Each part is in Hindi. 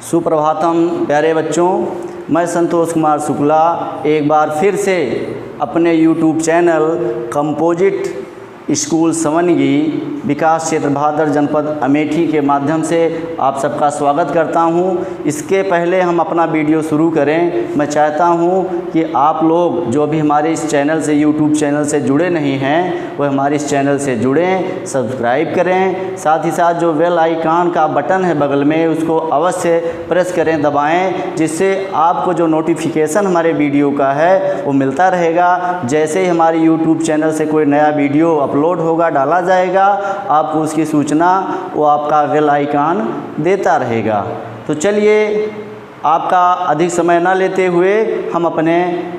सुप्रभातम प्यारे बच्चों, मैं संतोष कुमार शुक्ला एक बार फिर से अपने YouTube चैनल कंपोजिट स्कूल समन्गी विकास क्षेत्र भादर जनपद अमेठी के माध्यम से आप सबका स्वागत करता हूं। इसके पहले हम अपना वीडियो शुरू करें, मैं चाहता हूं कि आप लोग जो भी हमारे इस चैनल से YouTube चैनल से जुड़े नहीं हैं वो हमारे इस चैनल से जुड़ें, सब्सक्राइब करें। साथ ही साथ जो बेल आइकन का बटन है बगल में उसको अवश्य प्रेस करें, दबाएं, जिससे आपको जो नोटिफिकेशन हमारे वीडियो का है वो मिलता रहेगा। जैसे ही हमारे YouTube चैनल से कोई नया वीडियो अपलोड होगा, डाला जाएगा, आपको उसकी सूचना वो आपका बेल आइकन देता रहेगा। तो चलिए आपका अधिक समय ना लेते हुए हम अपने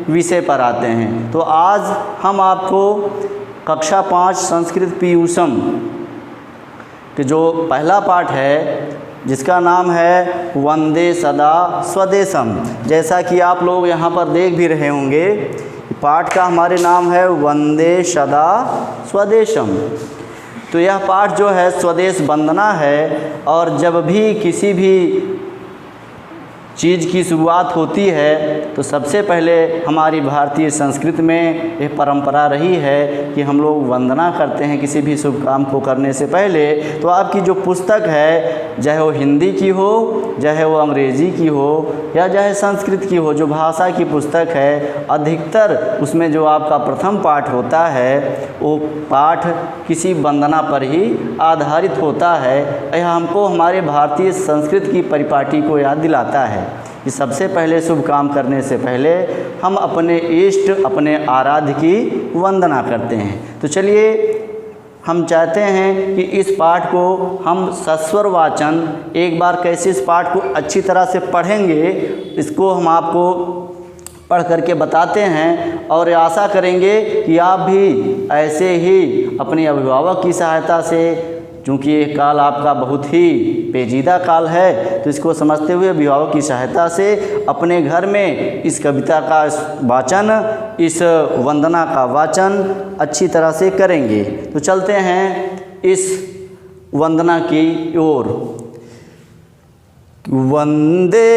विषय पर आते हैं। तो आज हम आपको कक्षा 5 संस्कृत पीयूषम के जो पहला पाठ है जिसका नाम है वंदे सदा स्वदेशम, जैसा कि आप लोग यहाँ पर देख भी रहे होंगे, पाठ का हमारे नाम है वंदे सदा स्वदेशम। तो यह पाठ जो है स्वदेश वंदना है, और जब भी किसी भी चीज़ की शुरुआत होती है तो सबसे पहले हमारी भारतीय संस्कृति में यह परंपरा रही है कि हम लोग वंदना करते हैं किसी भी शुभ काम को करने से पहले। तो आपकी जो पुस्तक है, चाहे वो हिंदी की हो, चाहे वो अंग्रेज़ी की हो, या चाहे संस्कृत की हो, जो भाषा की पुस्तक है, अधिकतर उसमें जो आपका प्रथम पाठ होता है वो पाठ किसी वंदना पर ही आधारित होता है। यह हमको हमारे भारतीय संस्कृति की परिपाटी को याद दिलाता है कि सबसे पहले शुभ काम करने से पहले हम अपने इष्ट, अपने आराध्य की वंदना करते हैं। तो चलिए हम चाहते हैं कि इस पाठ को हम सस्वर वाचन एक बार कैसे इस पाठ को अच्छी तरह से पढ़ेंगे, इसको हम आपको पढ़ करके बताते हैं, और आशा करेंगे कि आप भी ऐसे ही अपने अभिभावक की सहायता से, चूँकि ये काल आपका बहुत ही पेचीदा काल है, तो इसको समझते हुए अभिभावक की सहायता से अपने घर में इस कविता का वाचन, इस वंदना का वाचन अच्छी तरह से करेंगे। तो चलते हैं इस वंदना की ओर। वंदे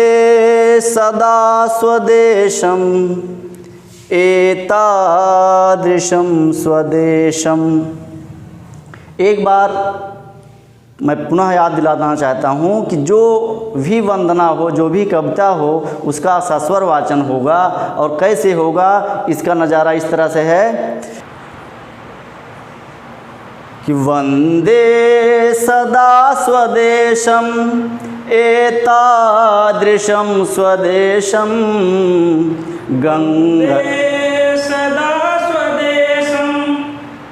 सदा स्वदेशम एतादृशं स्वदेशम। एक बार मैं पुनः याद दिलाना चाहता हूँ कि जो भी वंदना हो, जो भी कविता हो, उसका सस्वर वाचन होगा। और कैसे होगा, इसका नज़ारा इस तरह से है कि वंदे सदा स्वदेशम एतादृशं स्वदेशम गंगा सदा स्वदेशम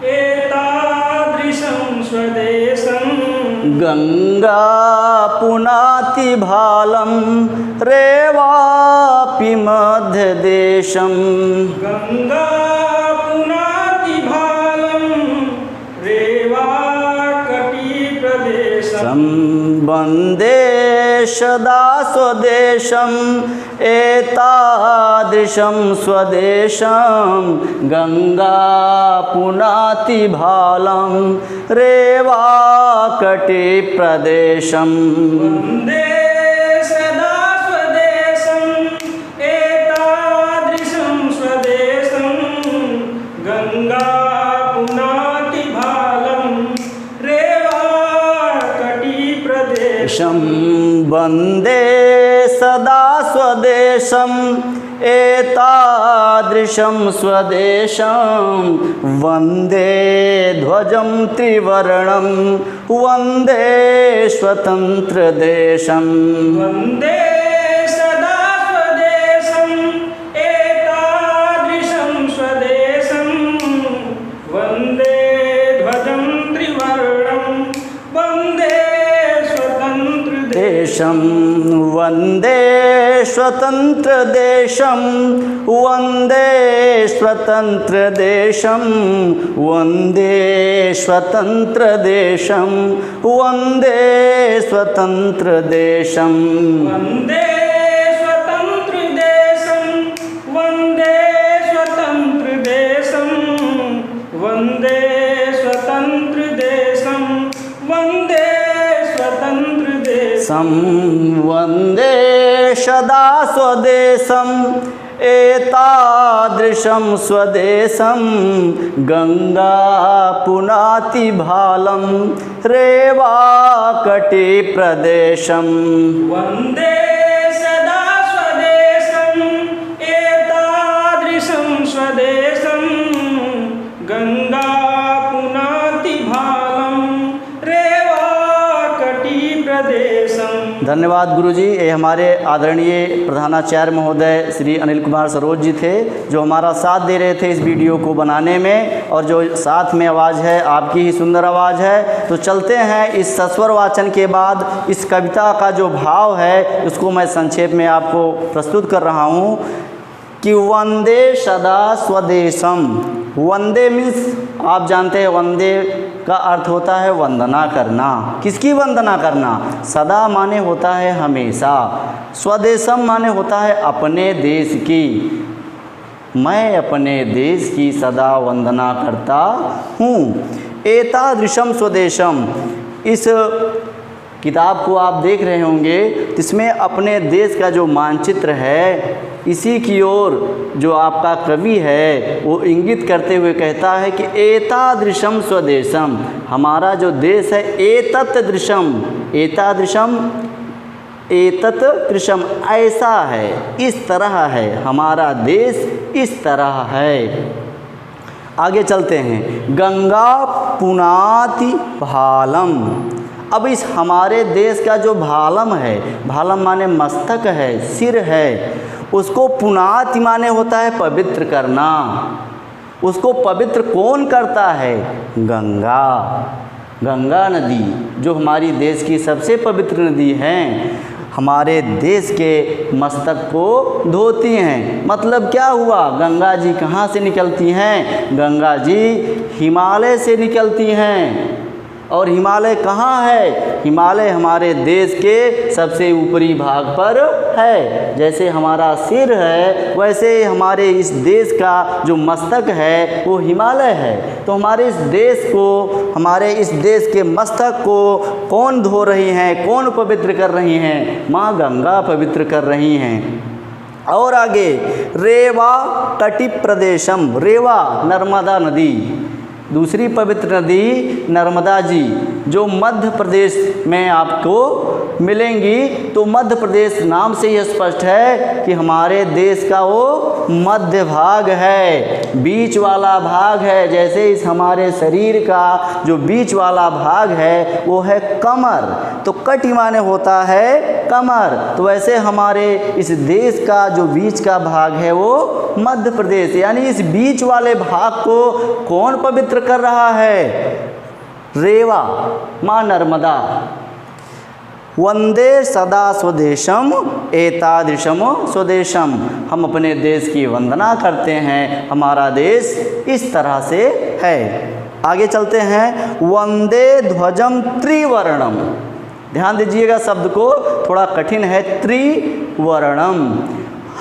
एतादृशं स्वदेशम गंगा पुनाति भालं रेवापि मध्य देशम। गंगा पुनाति भालं रेवाकटि प्रदेशम। वंदे सदा स्वदेशम एतादृशं स्वदेशम गंगा पुनाति भालं रेवाकटि प्रदेशम। वंदे सदा स्वदेशम एतादृशं स्वदेशम गंगा पुनाति भालं रेवाकटि प्रदेशम। वंदे सदा स्वदेशम एतादृशं स्वदेशम वंदे ध्वजं त्रिवर्णं वंदे स्वतंत्र देशम। वंदे सदा स्वदेशम एतादृशं स्वदेशम वंदे ध्वजं त्रिवर्णं वंदे स्वतंत्र देशम। वंदे स्वतंत्र देशम वंदे स्वतंत्र देशम वंदे स्वतंत्र देशम वंदे स्वतंत्र देशम। वंदे स्वतंत्र देशम वंदे स्वतंत्र देशम वंदे स्वतंत्र देशम वंदे स्वतंत्र देशम। स्वदेशं वन्दे सदा स्वदेशं एतादृशं स्वदेशं गंगा पुनाति भालं रेवाकटि प्रदेशं वन्दे सदा स्वदेशम् एतादृशं स्वदेशं गंगा पुनाति भालं रेवाकटि प्रदेशं। धन्यवाद गुरुजी। ये हमारे आदरणीय प्रधानाचार्य महोदय श्री अनिल कुमार सरोज जी थे, जो हमारा साथ दे रहे थे इस वीडियो को बनाने में, और जो साथ में आवाज़ है आपकी ही सुंदर आवाज़ है। तो चलते हैं इस सस्वर वाचन के बाद इस कविता का जो भाव है उसको मैं संक्षेप में आपको प्रस्तुत कर रहा हूँ कि वंदे सदा स्वदेशम। वंदे मीन्स आप जानते हैं वंदे का अर्थ होता है वंदना करना। किसकी वंदना करना? सदा माने होता है हमेशा, स्वदेशम माने होता है अपने देश की। मैं अपने देश की सदा वंदना करता हूँ। एतादृशम स्वदेशम, इस किताब को आप देख रहे होंगे, इसमें अपने देश का जो मानचित्र है इसी की ओर जो आपका कवि है वो इंगित करते हुए कहता है कि एतादृशम स्वदेशम, हमारा जो देश है एतत् दृशम, एतादृशम एतत् दृशम, ऐसा है, इस तरह है, हमारा देश इस तरह है। आगे चलते हैं। गंगा पुनाति भालम, अब इस हमारे देश का जो भालम है, भालम माने मस्तक है, सिर है, उसको पुनाति माने होता है पवित्र करना। उसको पवित्र कौन करता है? गंगा, गंगा नदी जो हमारी देश की सबसे पवित्र नदी है, हमारे देश के मस्तक को धोती हैं। मतलब क्या हुआ? गंगा जी कहाँ से निकलती हैं? गंगा जी हिमालय से निकलती हैं। और हिमालय कहाँ है? हिमालय हमारे देश के सबसे ऊपरी भाग पर है। जैसे हमारा सिर है वैसे हमारे इस देश का जो मस्तक है वो हिमालय है। तो हमारे इस देश को, हमारे इस देश के मस्तक को कौन धो रही हैं, कौन पवित्र कर रही हैं? माँ गंगा पवित्र कर रही हैं। और आगे, रेवा तटी प्रदेशम, रेवा नर्मदा नदी, दूसरी पवित्र नदी नर्मदा जी जो मध्य प्रदेश में आपको मिलेंगी। तो मध्य प्रदेश नाम से यह स्पष्ट है कि हमारे देश का वो मध्य भाग है, बीच वाला भाग है। जैसे इस हमारे शरीर का जो बीच वाला भाग है वो है कमर, तो कटि माने होता है कमर। तो वैसे हमारे इस देश का जो बीच का भाग है वो मध्य प्रदेश, यानी इस बीच वाले भाग को कौन पवित्र कर रहा है? रेवा माँ नर्मदा। वंदे सदा स्वदेशम एतादृशम स्वदेशम, हम अपने देश की वंदना करते हैं, हमारा देश इस तरह से है। आगे चलते हैं। वंदे ध्वजम त्रिवर्णम, ध्यान दीजिएगा शब्द को, थोड़ा कठिन है। त्रिवर्णम,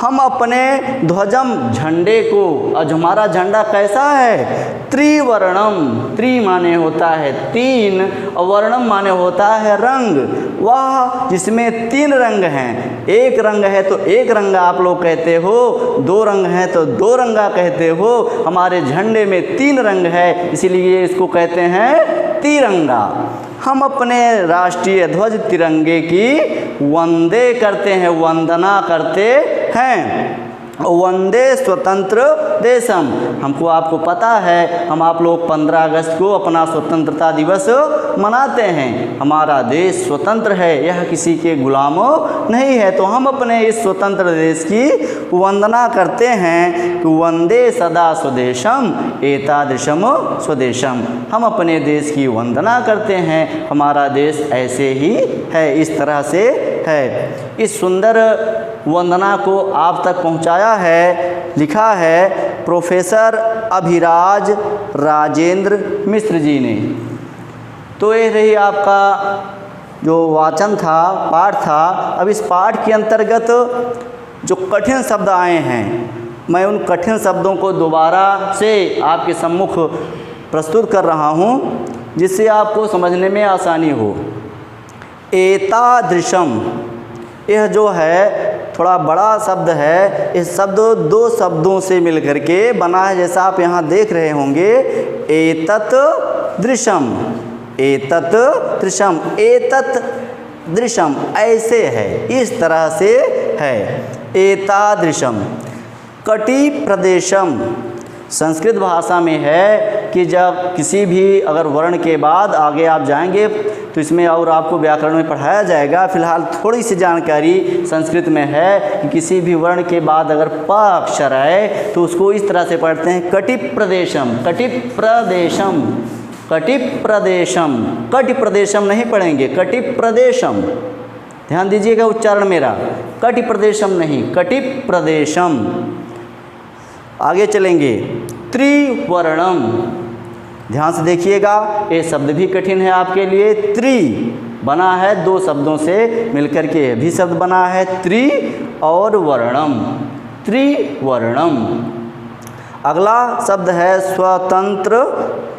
हम अपने ध्वजम झंडे को, आज हमारा झंडा कैसा है? त्रिवर्णम, त्रि माने होता है तीन और वर्णम माने होता है रंग। वह जिसमें तीन रंग हैं, एक रंग है तो एक रंगा आप लोग कहते हो, दो रंग हैं तो दो रंगा कहते हो। हमारे झंडे में तीन रंग है, इसीलिए इसको कहते हैं तिरंगा। हम अपने राष्ट्रीय ध्वज तिरंगे की वंदे करते हैं, वंदना करते हैं। वंदे स्वतंत्र देशम, हमको आपको पता है हम आप लोग 15 अगस्त को अपना स्वतंत्रता दिवस मनाते हैं। हमारा देश स्वतंत्र है, यह किसी के गुलाम नहीं है। तो हम अपने इस स्वतंत्र देश की वंदना करते हैं। तो वंदे सदा स्वदेशम एतादृशम स्वदेशम, हम अपने देश की वंदना करते हैं, हमारा देश ऐसे ही है, इस तरह से है। इस सुंदर वंदना को आप तक पहुंचाया है, लिखा है प्रोफेसर अभिराज राजेंद्र मिश्र जी ने। तो ये रही आपका जो वाचन था, पाठ था। अब इस पाठ के अंतर्गत जो कठिन शब्द आए हैं, मैं उन कठिन शब्दों को दोबारा से आपके सम्मुख प्रस्तुत कर रहा हूँ, जिससे आपको समझने में आसानी हो। एतादृशम, यह जो है थोड़ा बड़ा शब्द है, इस शब्द दो शब्दों से मिलकर के बना है, जैसा आप यहाँ देख रहे होंगे। एतत् दृशम, एतत् दृशम, एतत् दृशम ऐसे है, इस तरह से है। एतादृशम। कटि प्रदेशम, संस्कृत भाषा में है कि जब किसी भी अगर वर्ण के बाद आगे आप जाएंगे तो इसमें और आपको व्याकरण में पढ़ाया जाएगा। फिलहाल थोड़ी सी जानकारी संस्कृत में है कि किसी भी वर्ण के बाद अगर प अक्षर आए तो उसको इस तरह से पढ़ते हैं कटि प्रदेशम, कटि प्रदेशम, कटि प्रदेशम। कटि प्रदेशम नहीं पढ़ेंगे, कटि प्रदेशम। ध्यान दीजिएगा उच्चारण मेरा, कटि प्रदेशम नहीं, कटि प्रदेशम। आगे चलेंगे। त्रिवर्णम, ध्यान से देखिएगा, ये शब्द भी कठिन है आपके लिए। त्रि बना है दो शब्दों से मिलकर के भी शब्द बना है, त्रि और वर्णम, त्रिवर्णम। अगला शब्द है स्वतंत्र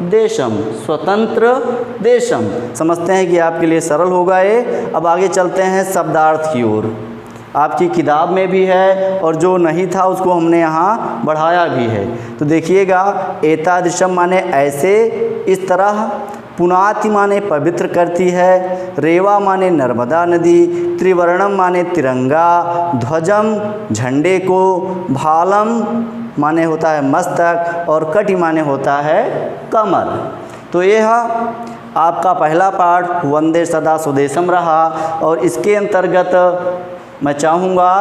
देशम, स्वतंत्र देशम। समझते हैं कि आपके लिए सरल होगा ये। अब आगे चलते हैं शब्दार्थ की ओर। आपकी किताब में भी है और जो नहीं था उसको हमने यहाँ बढ़ाया भी है। तो देखिएगा, एतादृशम माने ऐसे, इस तरह। पुनाति माने पवित्र करती है। रेवा माने नर्मदा नदी। त्रिवर्णम माने तिरंगा, ध्वजम झंडे को। भालम माने होता है मस्तक और कटि माने होता है कमर। तो यह आपका पहला पाठ वंदे सदा स्वदेशम रहा और इसके अंतर्गत मैं चाहूँगा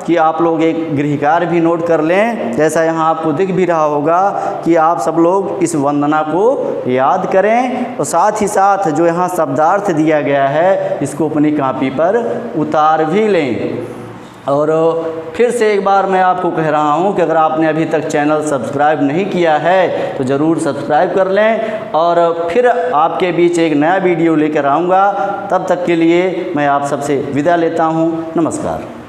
कि आप लोग एक गृहकार्य भी नोट कर लें। जैसा यहाँ आपको दिख भी रहा होगा कि आप सब लोग इस वंदना को याद करें और साथ ही साथ जो यहाँ शब्दार्थ दिया गया है इसको अपनी कॉपी पर उतार भी लें। और फिर से एक बार मैं आपको कह रहा हूँ कि अगर आपने अभी तक चैनल सब्सक्राइब नहीं किया है तो ज़रूर सब्सक्राइब कर लें और फिर आपके बीच एक नया वीडियो लेकर आऊँगा। तब तक के लिए मैं आप सबसे विदा लेता हूँ। नमस्कार।